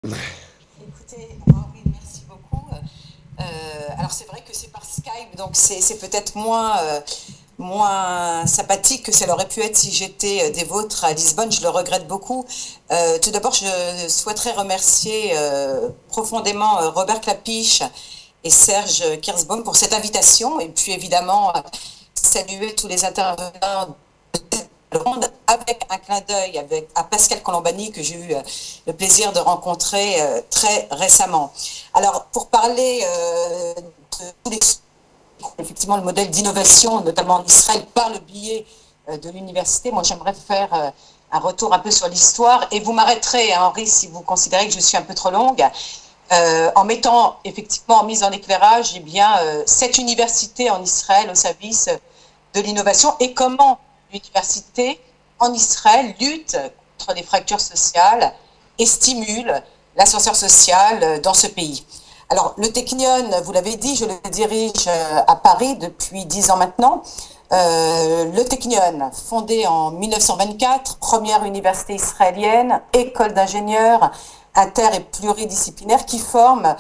Écoutez, oui, merci beaucoup. Alors c'est vrai que c'est par Skype, donc c'est peut-être moins sympathique que ça aurait pu être si j'étais des vôtres à Lisbonne. Je le regrette beaucoup. Tout d'abord, je souhaiterais remercier profondément Robert Clapiche et Serge Kirsbaum pour cette invitation, et puis évidemment saluer tous les intervenants de Londres, avec un clin d'œil à Pascal Colombani, que j'ai eu le plaisir de rencontrer très récemment. Alors, pour parler de tous les effectivement le modèle d'innovation, notamment en Israël, par le biais de l'université, moi j'aimerais faire un retour un peu sur l'histoire, et vous m'arrêterez, hein, Henri, si vous considérez que je suis un peu trop longue, en mettant effectivement en mise en éclairage eh bien, cette université en Israël au service de l'innovation, et comment l'université en Israël lutte contre les fractures sociales et stimule l'ascenseur social dans ce pays. Alors, le Technion, vous l'avez dit, je le dirige à Paris depuis 10 ans maintenant. Le Technion, fondé en 1924, première université israélienne, école d'ingénieurs inter- et pluridisciplinaire qui forme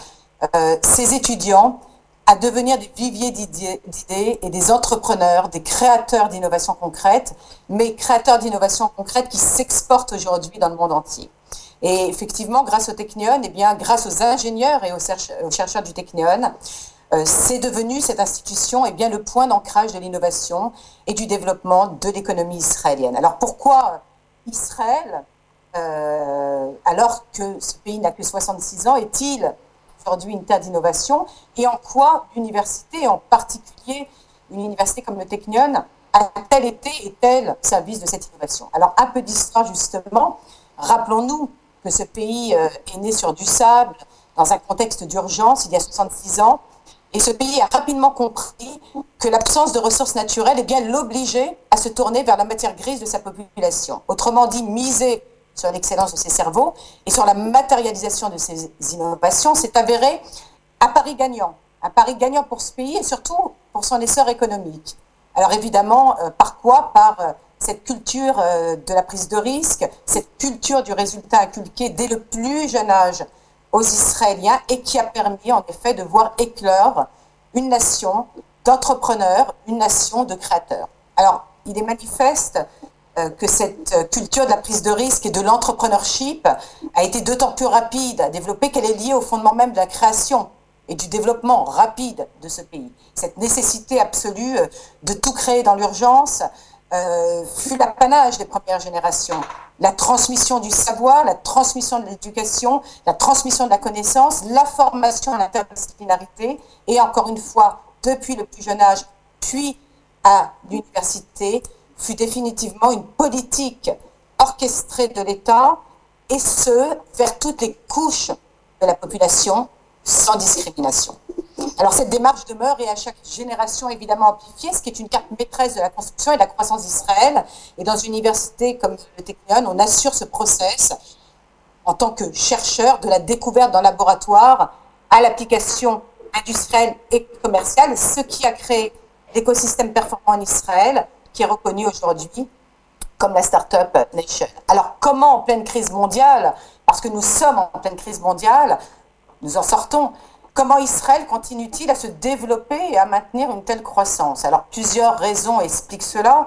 ses étudiants à devenir des viviers d'idées et des entrepreneurs, des créateurs d'innovations concrètes, mais créateurs d'innovations concrètes qui s'exportent aujourd'hui dans le monde entier. Et effectivement, grâce au Technion, eh bien, grâce aux ingénieurs et aux chercheurs du Technion, c'est devenu cette institution eh bien, le point d'ancrage de l'innovation et du développement de l'économie israélienne. Alors pourquoi Israël, alors que ce pays n'a que 66 ans, est-il aujourd'hui une terre d'innovation, et en quoi l'université, en particulier une université comme le Technion, a-t-elle été et est-elle au service de cette innovation? Alors un peu d'histoire justement, rappelons-nous que ce pays est né sur du sable, dans un contexte d'urgence, il y a 66 ans, et ce pays a rapidement compris que l'absence de ressources naturelles eh bien, l'obligeait à se tourner vers la matière grise de sa population. Autrement dit, miser sur l'excellence de ses cerveaux et sur la matérialisation de ses innovations s'est avéré un pari gagnant pour ce pays et surtout pour son essor économique. Alors évidemment, par quoi? Par cette culture de la prise de risque, cette culture du résultat inculqué dès le plus jeune âge aux Israéliens, et qui a permis en effet de voir éclore une nation d'entrepreneurs, une nation de créateurs. Alors, il est manifeste que cette culture de la prise de risque et de l'entrepreneurship a été d'autant plus rapide à développer qu'elle est liée au fondement même de la création et du développement rapide de ce pays. Cette nécessité absolue de tout créer dans l'urgence fut l'apanage des premières générations. La transmission du savoir, la transmission de l'éducation, la transmission de la connaissance, la formation à l'interdisciplinarité, et encore une fois, depuis le plus jeune âge, puis à l'université, fut définitivement une politique orchestrée de l'État, et ce, vers toutes les couches de la population, sans discrimination. Alors cette démarche demeure et à chaque génération évidemment amplifiée, ce qui est une carte maîtresse de la construction et de la croissance d'Israël. Et dans une université comme le Technion, on assure ce process en tant que chercheur de la découverte dans le laboratoire à l'application industrielle et commerciale, ce qui a créé l'écosystème performant en Israël, qui est reconnu aujourd'hui comme la Startup Nation. Alors comment en pleine crise mondiale, parce que nous sommes en pleine crise mondiale, nous en sortons, comment Israël continue-t-il à se développer et à maintenir une telle croissance? Alors, plusieurs raisons expliquent cela.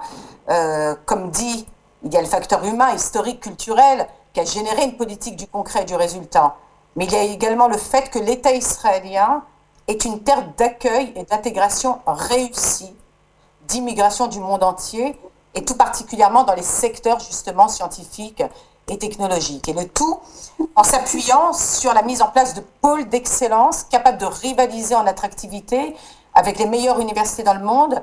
Comme dit, il y a le facteur humain, historique, culturel, qui a généré une politique du concret et du résultat. Mais il y a également le fait que l'État israélien est une terre d'accueil et d'intégration réussie, d'immigration du monde entier, et tout particulièrement dans les secteurs justement scientifiques et technologiques. Et le tout en s'appuyant sur la mise en place de pôles d'excellence capables de rivaliser en attractivité avec les meilleures universités dans le monde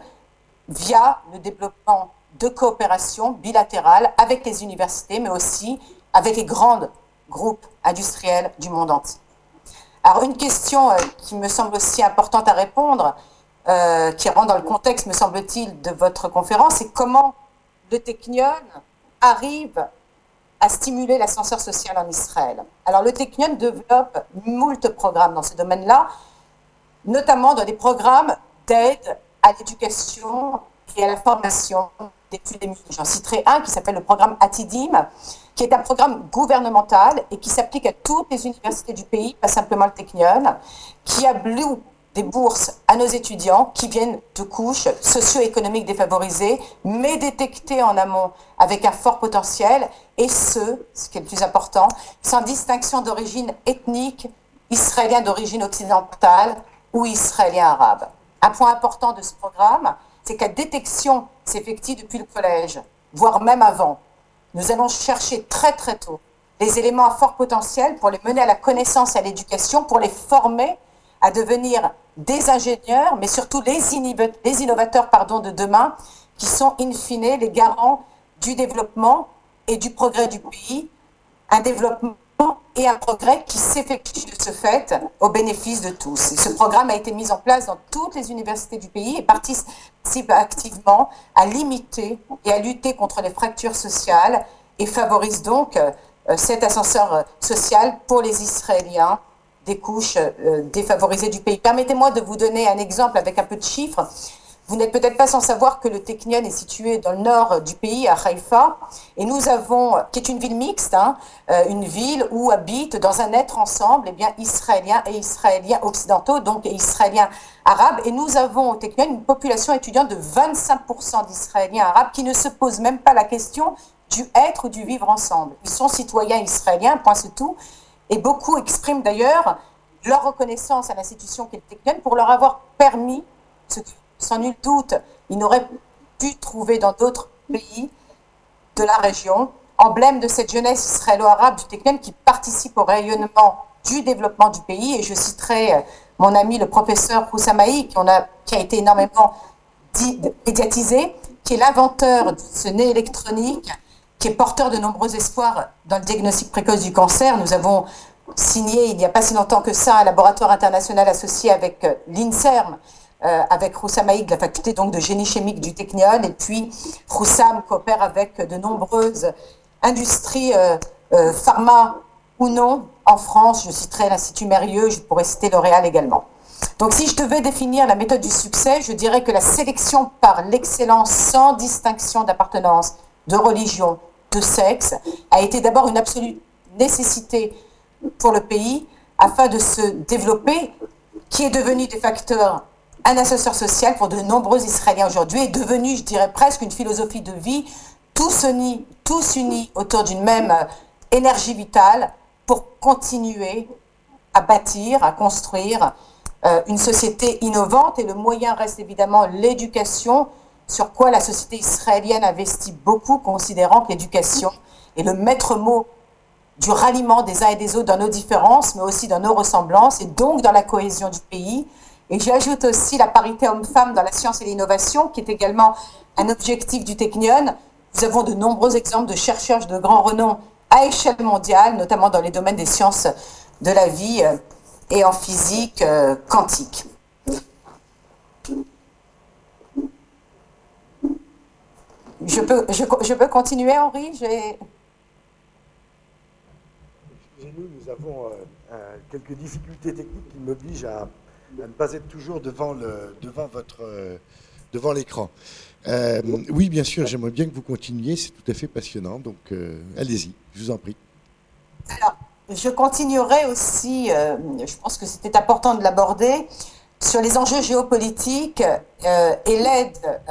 via le développement de coopération bilatérale avec les universités, mais aussi avec les grands groupes industriels du monde entier. Alors une question qui me semble aussi importante à répondre, qui rentre dans le contexte, me semble-t-il, de votre conférence, c'est comment le Technion arrive à stimuler l'ascenseur social en Israël. Alors le Technion développe moult programmes dans ce domaine-là, notamment dans des programmes d'aide à l'éducation et à la formation des plus démunis. J'en citerai un qui s'appelle le programme Atidim, qui est un programme gouvernemental et qui s'applique à toutes les universités du pays, pas simplement le Technion, qui alloue des bourses à nos étudiants qui viennent de couches socio-économiques défavorisées, mais détectées en amont avec un fort potentiel, et ce qui est le plus important, sans distinction d'origine ethnique, israélien d'origine occidentale ou israélien arabe. Un point important de ce programme, c'est que la détection s'effectue depuis le collège, voire même avant. Nous allons chercher très très tôt les éléments à fort potentiel pour les mener à la connaissance et à l'éducation, pour les former à devenir des ingénieurs, mais surtout les innovateurs de demain, qui sont in fine les garants du développement et du progrès du pays, un développement et un progrès qui s'effectue de ce fait au bénéfice de tous. Et ce programme a été mis en place dans toutes les universités du pays et participe activement à limiter et à lutter contre les fractures sociales et favorise donc cet ascenseur social pour les Israéliens des couches défavorisées du pays. Permettez-moi de vous donner un exemple avec un peu de chiffres. Vous n'êtes peut-être pas sans savoir que le Technion est situé dans le nord du pays, à Haïfa, et nous avons, qui est une ville mixte, une ville où habitent dans un être ensemble, Israéliens et Israéliens occidentaux, donc Israéliens arabes, et nous avons au Technion une population étudiante de 25% d'Israéliens arabes qui ne se posent même pas la question du être ou du vivre ensemble. Ils sont citoyens israéliens, point c'est tout, et beaucoup expriment d'ailleurs leur reconnaissance à l'institution qu'est le Technion pour leur avoir permis, ce que sans nul doute ils n'auraient pu trouver dans d'autres pays de la région, emblème de cette jeunesse israélo-arabe du Technion qui participe au rayonnement du développement du pays. Et je citerai mon ami le professeur Roussamaï, qui a été énormément médiatisé, qui est l'inventeur de ce nez électronique, qui est porteur de nombreux espoirs dans le diagnostic précoce du cancer. Nous avons signé, il n'y a pas si longtemps que ça, un laboratoire international associé avec l'INSERM, avec Roussamaï de la faculté donc de génie chimique du Technion, et puis Roussam coopère avec de nombreuses industries pharma ou non en France. Je citerai l'Institut Mérieux, je pourrais citer L'Oréal également. Donc si je devais définir la méthode du succès, je dirais que la sélection par l'excellence sans distinction d'appartenance, de religion, de sexe, a été d'abord une absolue nécessité pour le pays afin de se développer, qui est devenu des facteurs un ascenseur social pour de nombreux Israéliens aujourd'hui, est devenu, je dirais presque, une philosophie de vie, tous unis autour d'une même énergie vitale pour continuer à bâtir, à construire une société innovante. Et le moyen reste évidemment l'éducation, sur quoi la société israélienne investit beaucoup, considérant que l'éducation est le maître mot du ralliement des uns et des autres dans nos différences, mais aussi dans nos ressemblances, et donc dans la cohésion du pays. Et j'ajoute aussi la parité homme-femme dans la science et l'innovation, qui est également un objectif du Technion. Nous avons de nombreux exemples de chercheurs de grand renom à échelle mondiale, notamment dans les domaines des sciences de la vie et en physique quantique. Je peux continuer, Henri? Nous avons quelques difficultés techniques qui m'obligent à ne pas être toujours devant l'écran. Oui, bien sûr, j'aimerais bien que vous continuiez, c'est tout à fait passionnant, donc allez-y, je vous en prie. Alors, je continuerai aussi, je pense que c'était important de l'aborder, sur les enjeux géopolitiques et l'aide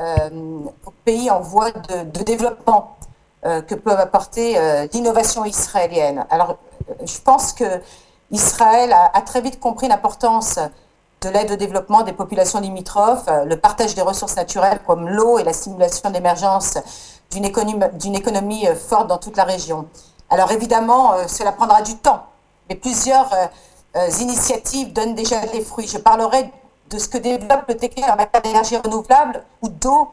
aux pays en voie de développement que peut apporter l'innovation israélienne. Alors, je pense que Israël a très vite compris l'importance de l'aide au développement des populations limitrophes, le partage des ressources naturelles comme l'eau et la stimulation de l'émergence d'une économie forte dans toute la région. Alors évidemment, cela prendra du temps, mais plusieurs initiatives donnent déjà des fruits. Je parlerai de ce que développe le Technion en matière d'énergie renouvelable ou d'eau,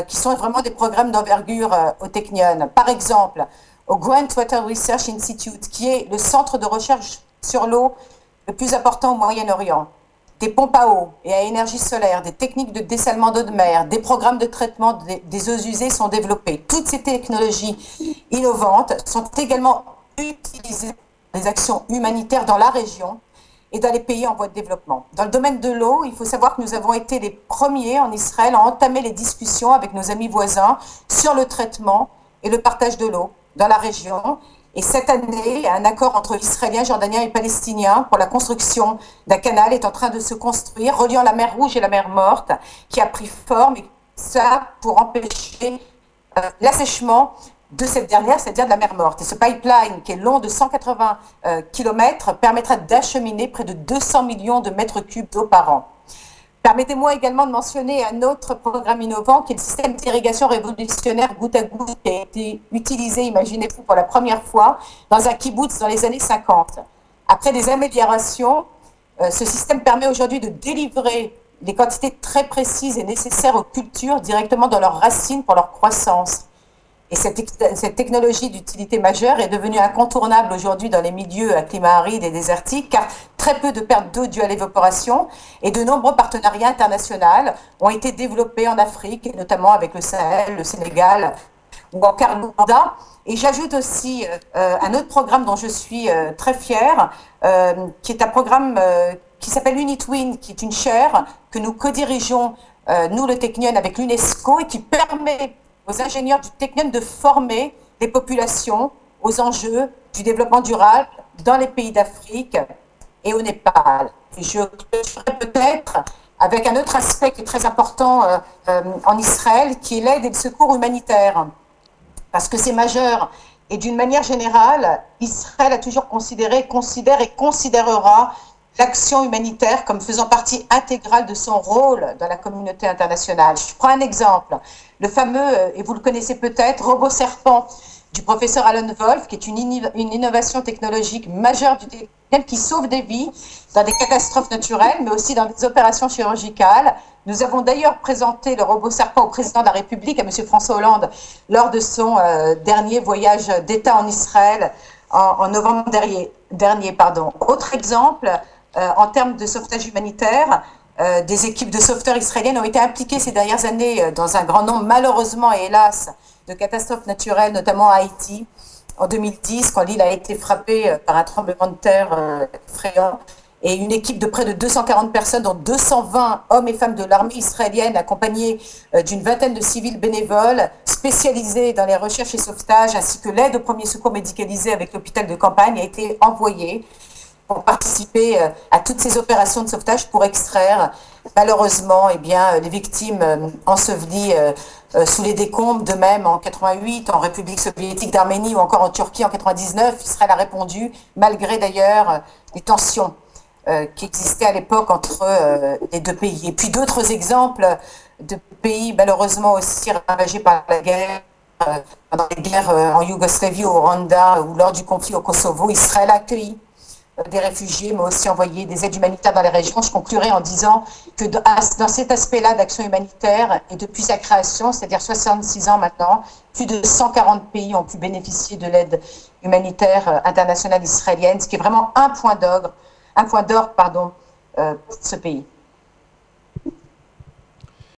qui sont vraiment des programmes d'envergure au Technion. Par exemple, au Grant Water Research Institute, qui est le centre de recherche sur l'eau le plus important au Moyen-Orient. Des pompes à eau et à énergie solaire, des techniques de dessalement d'eau de mer, des programmes de traitement des eaux usées sont développés. Toutes ces technologies innovantes sont également utilisées dans les actions humanitaires dans la région et dans les pays en voie de développement. Dans le domaine de l'eau, il faut savoir que nous avons été les premiers en Israël à entamer les discussions avec nos amis voisins sur le traitement et le partage de l'eau dans la région. Et cette année, un accord entre Israéliens, Jordaniens et Palestiniens pour la construction d'un canal est en train de se construire, reliant la mer Rouge et la mer Morte, qui a pris forme, et ça pour empêcher l'assèchement de cette dernière, c'est-à-dire de la mer Morte. Et ce pipeline, qui est long de 180 km, permettra d'acheminer près de 200 millions de mètres cubes d'eau par an. Permettez-moi également de mentionner un autre programme innovant qui est le système d'irrigation révolutionnaire goutte à goutte qui a été utilisé, imaginez-vous, pour la première fois dans un kibbutz dans les années 50. Après des améliorations, ce système permet aujourd'hui de délivrer des quantités très précises et nécessaires aux cultures directement dans leurs racines pour leur croissance. Et cette technologie d'utilité majeure est devenue incontournable aujourd'hui dans les milieux à climat aride et désertique, car très peu de pertes d'eau dues à l'évaporation et de nombreux partenariats internationaux ont été développés en Afrique, et notamment avec le Sahel, le Sénégal ou encore l'Ouganda. Et j'ajoute aussi un autre programme dont je suis très fière, qui est un programme qui s'appelle UNITWIN, qui est une chaire que nous co-dirigeons, nous le Technion, avec l'UNESCO, et qui permet aux ingénieurs du Technion de former les populations aux enjeux du développement durable dans les pays d'Afrique et au Népal. Et je ferai peut-être avec un autre aspect qui est très important en Israël, qui est l'aide et le secours humanitaire. Parce que c'est majeur. Et d'une manière générale, Israël a toujours considéré, considère et considérera l'action humanitaire comme faisant partie intégrale de son rôle dans la communauté internationale. Je prends un exemple, le fameux, et vous le connaissez peut-être, robot serpent du professeur Alan Wolf, qui est une innovation technologique majeure du Technion qui sauve des vies dans des catastrophes naturelles, mais aussi dans des opérations chirurgicales. Nous avons d'ailleurs présenté le robot serpent au président de la République, à M. François Hollande, lors de son dernier voyage d'État en Israël en novembre dernier. Autre exemple, en termes de sauvetage humanitaire, des équipes de sauveteurs israéliennes ont été impliquées ces dernières années dans un grand nombre, malheureusement et hélas, de catastrophes naturelles, notamment à Haïti, en 2010, quand l'île a été frappée par un tremblement de terre effrayant. Et une équipe de près de 240 personnes, dont 220 hommes et femmes de l'armée israélienne, accompagnés d'une vingtaine de civils bénévoles, spécialisés dans les recherches et sauvetages, ainsi que l'aide au premier secours médicalisé avec l'hôpital de campagne, a été envoyée pour participer à toutes ces opérations de sauvetage pour extraire, malheureusement, les victimes ensevelies sous les décombres. De même, en 88, en République soviétique d'Arménie ou encore en Turquie en 99, Israël a répondu, malgré d'ailleurs les tensions qui existaient à l'époque entre les deux pays. Et puis d'autres exemples de pays malheureusement aussi ravagés par la guerre, pendant les guerres en Yougoslavie, au Rwanda ou lors du conflit au Kosovo. Israël a accueilli des réfugiés, mais aussi envoyé des aides humanitaires dans les régions. Je conclurai en disant que dans cet aspect-là d'action humanitaire, et depuis sa création, c'est-à-dire 66 ans maintenant, plus de 140 pays ont pu bénéficier de l'aide humanitaire internationale israélienne, ce qui est vraiment un point d'or pour ce pays.